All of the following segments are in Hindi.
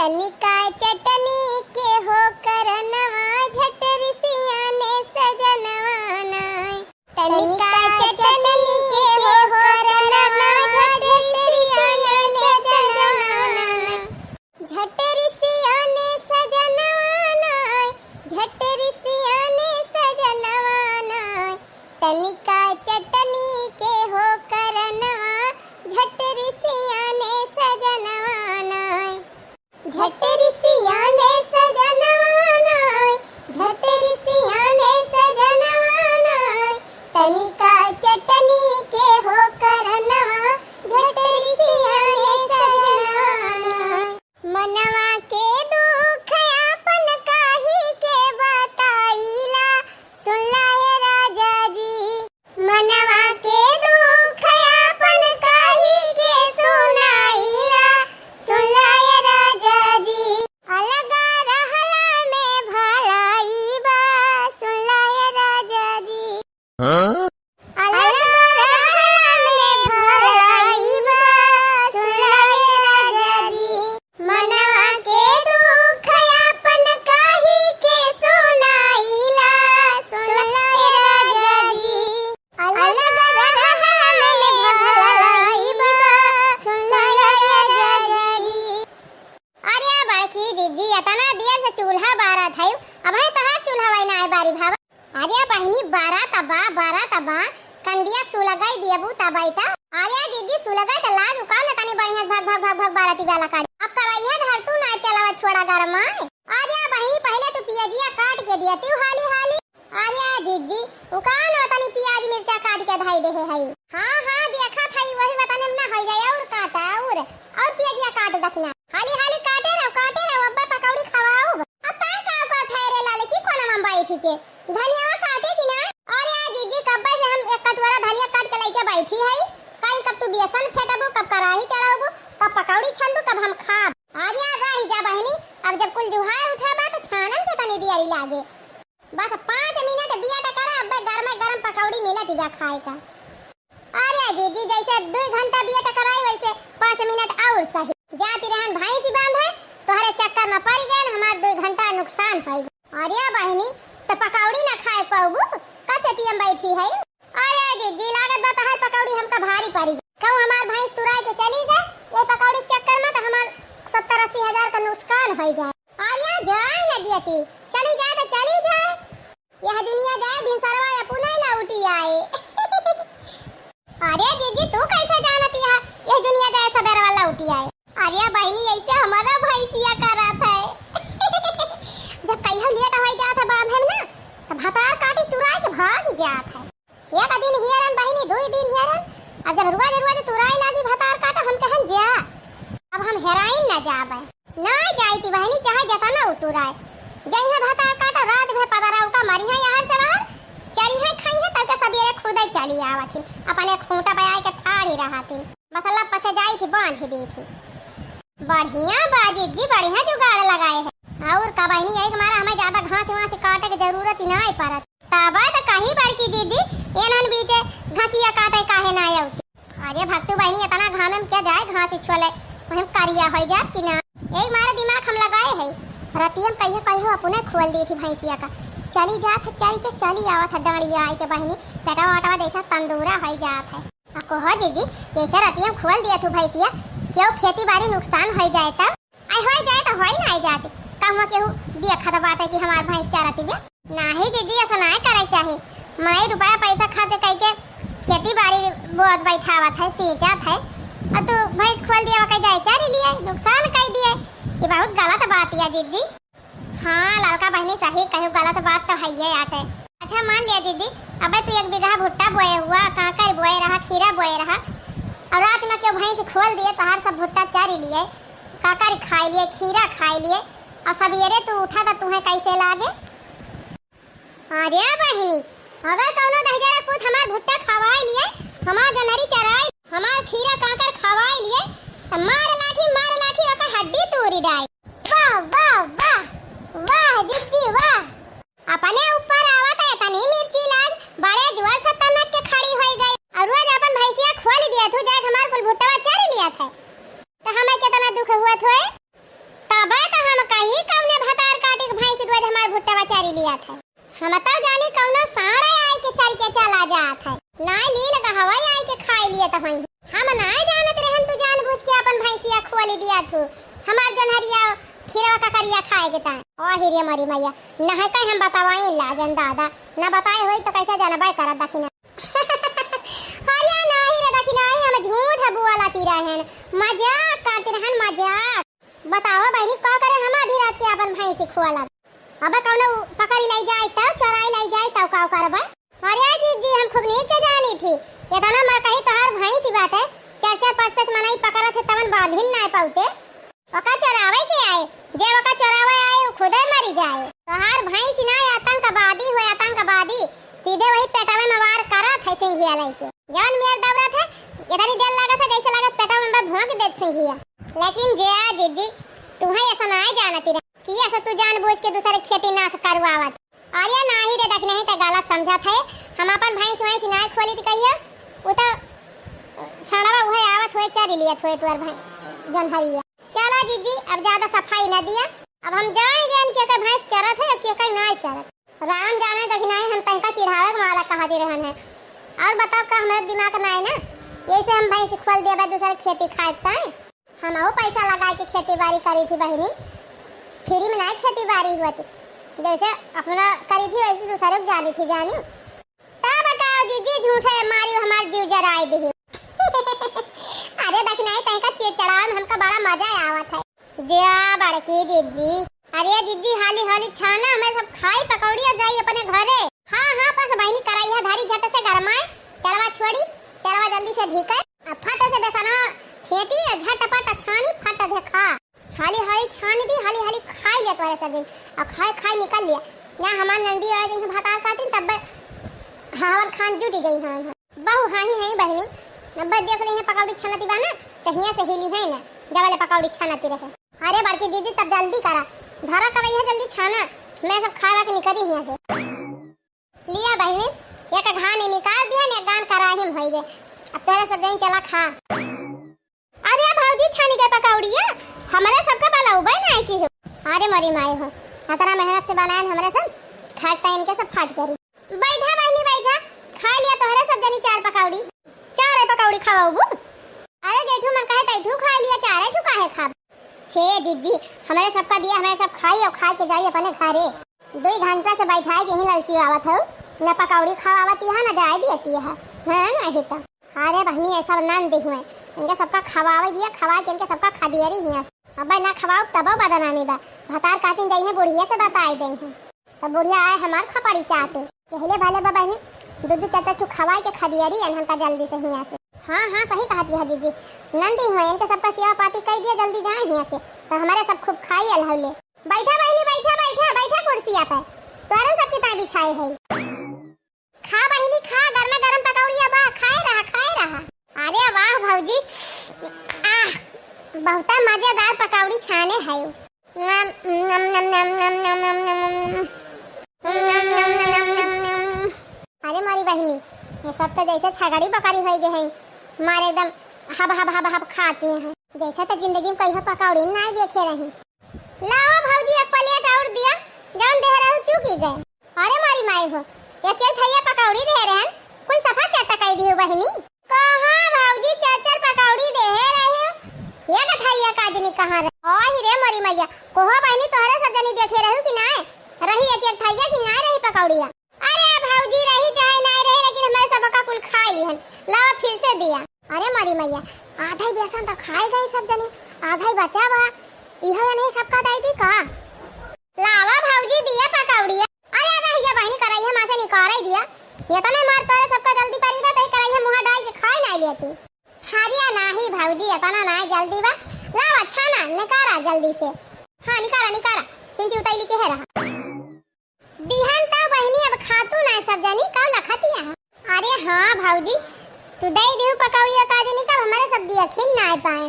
तनिका चटनी के हो करनवा झटरिसिया ने सजनवा नाय। तनिका चटनी के हो करनवा झटरिसिया ने सजनवा नाय। झटरिसिया ने सजनवा नाय। झटरिसिया ने सजनवा नाय। तनिका चटनी के हो करनवा झटरिसिया ने सजनवा नाय। झटरिसिया ने सजनवा नाय। झटरिसिया ने सजनवा नाय। तनिका चटनी के हो करनवा झटरिसिया ने सजनवा नाय। मनवा के दुख आपन काहे के बताईला सुनला है राजा जी। मनवा के दुख आपन काहे के सुनाईला सुनला है राजा जी। अलगा रहला में भलाई बा सुनला है राजा जी। अलगा रहला में भलाई बा सुनला है राजा जी। मनवा के दुख आपन काहे के सुनाईला सुनला है राजा जी। अलगा रहला में भलाई बा सुनला है राजा जी। अरे बड़की दीदी अतना देर से चूल्हा बारत है अब है तहार चूल्हा वाई ना आए बारी भावा। अरे बहनी बारत बा कंडिया सुलगाई दियबू तबाईता। अरे दीदी सुलगाई त लाज उकाल न तनी बढ़िया भाग बाराती वाला काट अब कराई है धर तू ना चलावा छोड़ा गरम आए। अरे बहनी पहले तू पियाजिया काट के दियती हाली हाली। अरे दीदी उकाल न तनी प्याज मिर्चा काट के धाई दे है। हां देखा था वही बताने में ना हो गया और काटा और पियाजिया काट दखना हाली हाली काटे रहो अब्बा पकौड़ी खवाओ। अब ताई का ठहरे लाले की कोना मंबाई थी के धनिया काटे कि ना। अरे दीदी कब से हम एक कटोरा धनिया काट के लेके बैठी है काई कब तू बेसन फेटबो कब कढ़ाई चढ़ाबो कब पकौड़ी छनबो कब हम खाब। आज रही जा बहनी अब जब कुल जुहार उठाबा तो छानन के तनी दियारी लागे बस 5 मिनट बिया टकरा अब गरम पकौड़ी मिलत बा खाए का। अरे दीदी जैसे 2 घंटा बिया टकराई वैसे 5 मिनट और सही जाती रहन भाई सी बांध है तोहरे चक्कर में पड़ गए हमार 2 घंटा नुकसान है। अरे बहनी तो पकौड़ी ना खाए पाऊबू कैसे टीएम बैठी है। अरे दीदी लागत बा तहार पकौड़ी हमका भारी पड़ी कहूं हमार भैंस तुराई के चली गए ये पकौड़ी के चक्कर में तो हमार 70-80 हजार का नुकसान हो जाए। अरे जाए ना दियती चली जाए तो चली जाए यह दुनिया जाए भिनसरवा या पुनः लौटी आए। अरे दीदी तू कैसे जानती है यह दुनिया जाए सवेरे वाला लौटी आए। अरे बहनी ऐसे हमारा भैंसिया करत है जब कहिया लेट हो जात है बांधन ना तो भतार काटी तुराई के भाग जात है। एक दिन हियरन बहनी 2 दिन हियरन और जब रुआ तुराई लागी भतार काटा हम कहन जा अब हम हेराइन ना जाबे ना जाईती बहनी चाहे जतना उतुराए जई है भतार काटा रात भर पदराउ का मरी है यहाँ से बाहर चली है खाई है तक सबेरे खुदै चली आवत अपने खूंटा पे आए के ठाड़ ही रहती मसाला पसे जाई थी बांध ही दी थी। बढ़िया बाजी जी बढ़िया जुगाड़ लगाए है और का बहनी एक मारा हमें ज्यादा घास वास काटे की जरूरत ही नहीं पड़त तबा तो कहीं बड़की दीदी एनन बीचे घसिया काटे काहे ना आउती। अरे भक्तू बहनी इतना घाम में क्या जाए घास छोले हम करिया हो जात कि ना एक मारा दिमाग हम लगाए है रतियम कहियो अपने खोल दी थी भैंसिया का चली जात चल के चली आवत डांडिया आई के बहनी पेटा वाटा जैसा तंदूरा हो जात है। कहो दीदी जैसे रतियम खोल दिया तू भैंसिया क्यों खेती बाड़ी नुकसान हो जाए तब आई हो जाए तो हो ही ना जाती कहवा केहू देखत बाटे कि हमार भैंस चरती बे नाही दीदी ऐसा ना करे चाहिए मैं रुपया पैसा खर्च करके खेती बाड़ी बोत बैठावत है सींचत है और तू भैंस खोल दिया कह जाए चारी लिए नुकसान कर दिए ये बहुत गलत बात है दीदी। हाँ लड़का बहनी सही कहू गलत बात तो है ये आटे। अच्छा मान लिया दीदी अबे तू 1 बीघा भुट्टा बोए हुआ काकर बोए रहा खीरा बोए रहा और रात में क्यों भैंस खोल दिए तहार सब भुट्टा चारी लिए काकर खाई लिए खीरा खाई लिए और सवेरे तू उठा तो तुम्हें कैसे लागे। अरे बहनी अगर कौनो दहजरा पुत हमार भुट्टा खवाई लिए हमार जनहरी चराई हमार खीरा काकर खवाई लिए तो मार लाठी ओकर हड्डी तोड़ी डाई। वाह वाह वाह वाह दीदी वाह अपने ऊपर आवत है तनी मिर्ची लाग बड़े जोर से तनक के खड़ी हो गई और रोज अपन भैंसिया खोल दिया तू जाके हमार कुल भुट्टा चारी लिया था तो हमें कितना दुख हुआ था तब भुट्टा चारी लिया था। हम तो जाने कौनो साड़ा आए के चल के चला जात है ना ली लगा हवाई आए के खाई लिए त वहीं हम ना जानत रहन तू जान बुझ के अपन भैंसिया खोली दिया तू हमार जनहरिया खीरवा का करिया खाए के ता ओ हिरे मरी मैया ना है कहीं हम बतावाई लाजन दादा ना बताए होई तो कैसे जानबे करत दखिना हरिया नाही रे दखिना हम झूठ बुआला तीरा है मजाक करते रहन मजाक बताओ बहनी का करे हम आधी रात के अपन भैंसी खोला अब कौनो पकड़ी लाई जाए तो चराई लाई जाए तो का करबे अरे जी हम खूब नीक के जानी थी इतना मैं कही तोहार भैंसी बात है चार चार पांच पांच मनाई पकड़ा थे तवन बांधिन ना पाउते ओका चरावे के आए जे ओका चरावे आए वो खुदे मरी जाए तोहार भैंसी ना आतंकवादी हो आतंकवादी सीधे वही पेटावे में वार करत है सिंघिया लाई के जवन मेर दबरा था इधर दिल लगा था जैसे लगा पेटावे में भोंक दे सिंघिया लेकिन जे आ जीजी तुम्हें ऐसा ना जानती कि ऐसा तू जानबूझ के दूसरे खेती नाश करवावत अरे नाही रे देख नहीं तो गलत समझा था हम अपन भैंस वैंस ना खोली थी कहिया वो तो सड़वा हुए आवत हुए चरी लिया थोए तुअर भाई जनहरिया चला जीजी अब ज्यादा सफाई न दिया अब हम जाएंगे इनके के भैंस चरत है कि कहीं ना चरत राम जाने तक नहीं हम तंका चिढ़ावे मारा कहा दे रहन है और बताओ का हमारे दिमाग ना है ना जैसे हम भैंस खोल देबे दूसरे खेती खाते हैं हम वो पैसा लगा के खेती बाड़ी करी थी बहनी फ्री में नहीं खेती बाड़ी हुआ थी जैसे अपना करी थी वैसे दूसरे को जानी थी जानी ता बताओ जीजी झूठे मारी हमार जीव जराई दी अरे देख नहीं तंका चिड़चड़ावे में हमका बड़ा मजा आवत है जे बड़की जीजी अरे जीजी हाली हाली छाना हमें सब खाई पकौड़ी और जाई अपने घरे हां बस बहनी कराई है धारी झट से गरमाए तेलवा छोड़ी तेलवा जल्दी से ढीके फट से बेसना खेती झटपट छानी फट दे खा हाली हाली छान दी हाली हाली खाई लिया तोरे सब अब खाई निकल लिया ना हमार नंदी आ जैसे भातार काटी तब हावन खान जुटी गई हां बहु हाही है बहनी अब देख ले है पकौड़ी छानती बा ना कहिया से हिली है ना जवाले पकौड़ी छानती रहे अरे बड़की दीदी तब जल्दी करा धरा करई है जल्दी छाना मैं सब खावा के निकली यहां से लिया बहनी एक घानी निकाल दिया ने गान कराही में होई गए अब तोरे सब दिन चला खा अरे भौजी छानी के पकौड़िया हमारे सबका बाला उबे ना की हो अरे मरी माई हो इतना मेहनत से बनाए हमारे सब खाता इनके सब फाट करी बैठा बहनी बैठा खा लिया तोहरे सब जनी चार पकौड़ी खवाऊबू अरे जेठू मन कहे तैठू खा लिया चारे ठू काहे खा हे जीजी हमारे सबका दिया हमें सब खाई और खा के जाई अपने घरे 2 घंटा से बैठाए यहीं ललची आवत हो न पकौड़ी खवावती है न जाए देती है हां नहीं तो अरे बहनी ऐसा नन दी हुए इनके सबका खवावे दिया खवा के इनके सबका खा दिया रही है अब ना खवाओ तब बदनामी बा भतार काटिन जाई है बुढ़िया से बताई दे हैं तब बुढ़िया आए हमार खपड़ी चाहते पहले भले बा बहनी दूध चाचा ठू खवाई के खा दिया रही अनहन का जल्दी से हिया से हां सही कहती है जीजी नंदी हुए इनके सबका सेवा पाती कह दिया जल्दी जाए हिया से तो हमारे सब खूब खाई अलहले बैठा बहनी बैठा कुर्सिया पे तोरे सबके ता बिछाए है खा बहनी खा गरमा गरम पकौड़िया बा खाए रहा अरे वाह भौजी बहुत मजेदार पकौड़ी छाने है अरे मारी बहनी ये सब तो जैसे छगड़ी पकड़ी हो गए हैं मारे एकदम हब खाते हैं जैसे तो जिंदगी में कहीं पकौड़ी ना देखे रही लाओ भौजी एक प्लेट और दिया जौन दे रहे हो चुकी गए अरे मारी माई हो एक थैया पकौड़ी दे रहे हैं कोई सफा चटकाई दी हो बहनी कहां भौजी चार पकौड़ी दे रहे हो एक थैया का आदमी कहां रहे ओ रे मारी मैया कोहो बहनी तोहरे सब जनी देखे रहू कि ना रही एक थैया कि ना रही पकौड़िया अरे भौजी रही चाहे ना रहे लेकिन हमारे सबका कुल खा ली है लाओ फिर से दिया अरे मारी मैया आधा ही बेसन तो खाए गए सब जनी आधा ही बचा बा इहो नहीं सबका दाई थी का लावा भौजी दिया पकौड़िया अरे रहिया बहनी कराई है मां से निकाल दिया ये तो नहीं मार तोरे सबका जल्दी करी बा कहीं कराई है मुंह डाल के खाए ना ले तू हरिया नाही भौजी इतना ना जल्दी बा लावा छाना निकारा जल्दी से हां निकारा सिंची उताई के है रहा दिहान का बहनी अब खातू ना सब जनी का लखतिया अरे हां भौजी तू दे देऊ पकौड़िया का जनी का हमारे सब दिया खिन ना पाए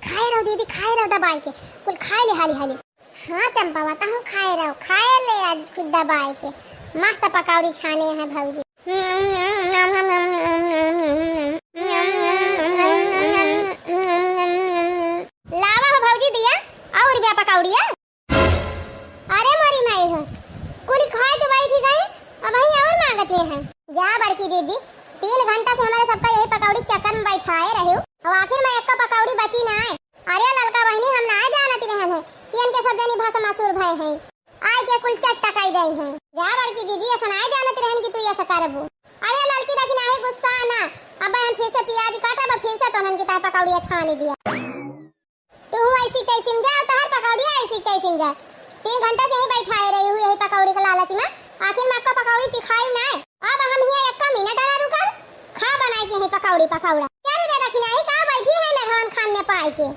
खाए रहो दीदी खाए रहो दबाई के कुल खाए ले हाली हां चंपा बता हूं खाए ले आज खुद दबाई के मस्त पकौड़ी छाने हैं भौजी लावा हो भौजी दिया और बिया पकौड़िया अरे मोरी माई हो जा बड़की दीदी, 3 घंटा से हमारे सबका यही पकौड़ी चक्कर में बैठाए रहे हो और आखिर में एक का पकौड़ी बची ना है। अरे ललका बहनी हम ना जानती रहन है कि इनके सब जनी भाषा मासूर भय हैं। आय के कुल चट्टा कई गई हैं। जा बड़की दीदी ऐसा ना जानती रहन कि तू ऐसा करबो। अरे ललकी देखी ना है गुस्सा ना। अब हम फिर से प्याज काटा अब फिर से तोहन की ता पकौड़ी छानी दिया। तू ऐसी तैसी जा तहर पकौड़ी ऐसी तैसी जा। 3 घंटा से ही बैठाए रही हुई यही पकौड़ी का लालच में। आखिर में आपका पकौड़ी चिखाई ना है। अब हम ये 1 मिनट आ रुका खा बनाई की है पकौड़ी पकौड़ा। चल दे रखी नहीं का बैठी है मेहमान खाने पाए के।